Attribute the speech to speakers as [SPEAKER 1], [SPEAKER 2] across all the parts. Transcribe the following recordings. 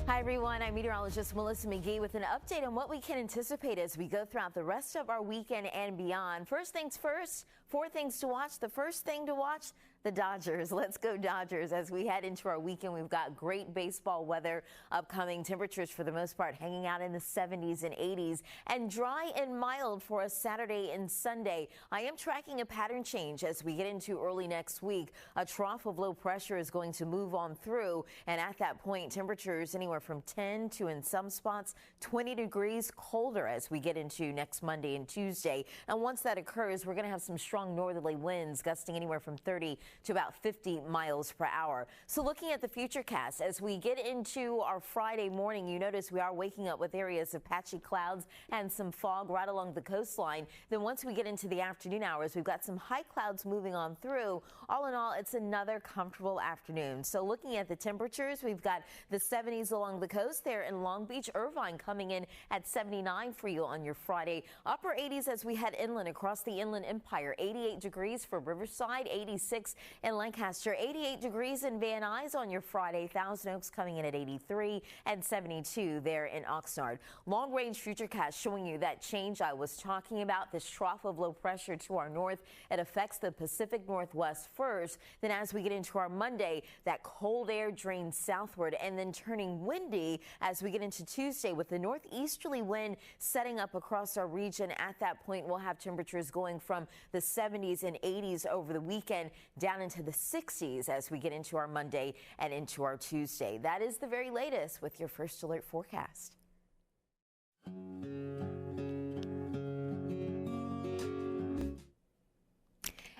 [SPEAKER 1] Hi everyone, I'm meteorologist Melissa Magee with an update on what we can anticipate as we go throughout the rest of our weekend and beyond. First things first, 4 things to watch. The first thing to watch, the Dodgers. Let's go Dodgers. As we head into our weekend, we've got great baseball weather upcoming. Temperatures for the most part hanging out in the 70s and 80s and dry and mild for a Saturday and Sunday. I am tracking a pattern change as we get into early next week. A trough of low pressure is going to move on through, and at that point, temperatures anywhere from 10 to, in some spots, 20 degrees colder as we get into next Monday and Tuesday. And once that occurs, we're going to have some strong northerly winds gusting anywhere from 30 to about 50 miles per hour. So looking at the futurecast, as we get into our Friday morning, you notice we are waking up with areas of patchy clouds and some fog right along the coastline. Then once we get into the afternoon hours, we've got some high clouds moving on through. All in all, it's another comfortable afternoon. So looking at the temperatures, we've got the 70s along the coast there in Long Beach. Irvine coming in at 79 for you on your Friday. Upper 80s as we head inland across the Inland Empire. 88 degrees for Riverside, 86 in Lancaster, 88 degrees in Van Nuys on your Friday. Thousand Oaks coming in at 83 and 72 there in Oxnard. Long range futurecast showing you that change I was talking about, this trough of low pressure to our north. It affects the Pacific Northwest first. Then as we get into our Monday, that cold air drains southward and then turning windy as we get into Tuesday with the northeasterly wind setting up across our region. At that point, we'll have temperatures going from the 70s and 80s over the weekend down into the 60s as we get into our Monday and into our Tuesday. That is the very latest with your First Alert forecast.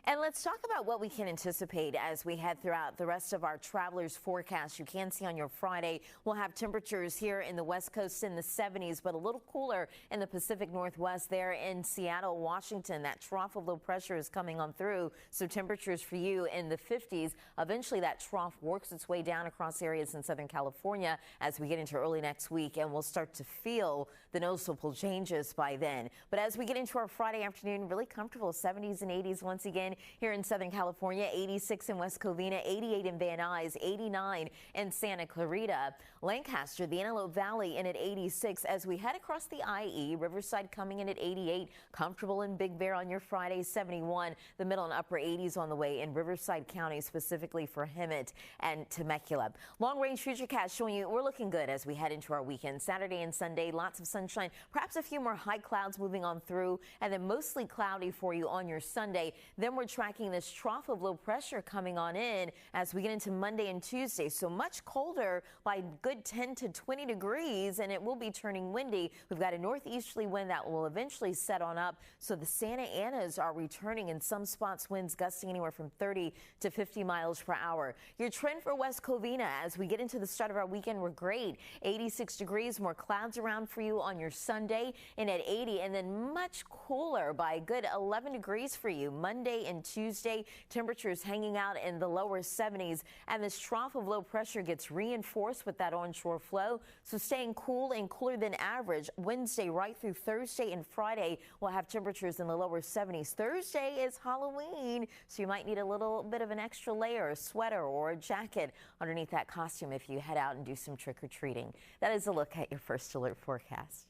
[SPEAKER 1] And let's talk about what we can anticipate as we head throughout the rest of our travelers forecast. You can see on your Friday, we'll have temperatures here in the West Coast in the 70s, but a little cooler in the Pacific Northwest there in Seattle, Washington. That trough of low pressure is coming on through, so temperatures for you in the 50s. Eventually, that trough works its way down across areas in Southern California as we get into early next week, and we'll start to feel the noticeable changes by then. But as we get into our Friday afternoon, really comfortable 70s and 80s once again. Here in Southern California, 86 in West Covina, 88 in Van Nuys, 89 in Santa Clarita. Lancaster, the Antelope Valley in at 86 as we head across the IE. Riverside coming in at 88. Comfortable in Big Bear on your Friday, 71. The middle and upper 80s on the way in Riverside County, specifically for Hemet and Temecula. Long range futurecast showing you we're looking good as we head into our weekend. Saturday and Sunday, lots of sunshine, perhaps a few more high clouds moving on through, and then mostly cloudy for you on your Sunday. Then we're tracking this trough of low pressure coming on in as we get into Monday and Tuesday. So much colder by good 10 to 20 degrees, and it will be turning windy. We've got a northeasterly wind that will eventually set on up. So the Santa Anas are returning in some spots, winds gusting anywhere from 30 to 50 miles per hour. Your trend for West Covina as we get into the start of our weekend, we're great. 86 degrees, more clouds around for you on your Sunday and at 80, and then much cooler by a good 11 degrees for you Monday and Tuesday. Temperatures hanging out in the lower 70s, and this trough of low pressure gets reinforced with that onshore flow, so staying cool and cooler than average. Wednesday right through Thursday and Friday we'll have temperatures in the lower 70s. Thursday is Halloween, so you might need a little bit of an extra layer, a sweater or a jacket underneath that costume if you head out and do some trick-or-treating. That is a look at your First Alert forecast.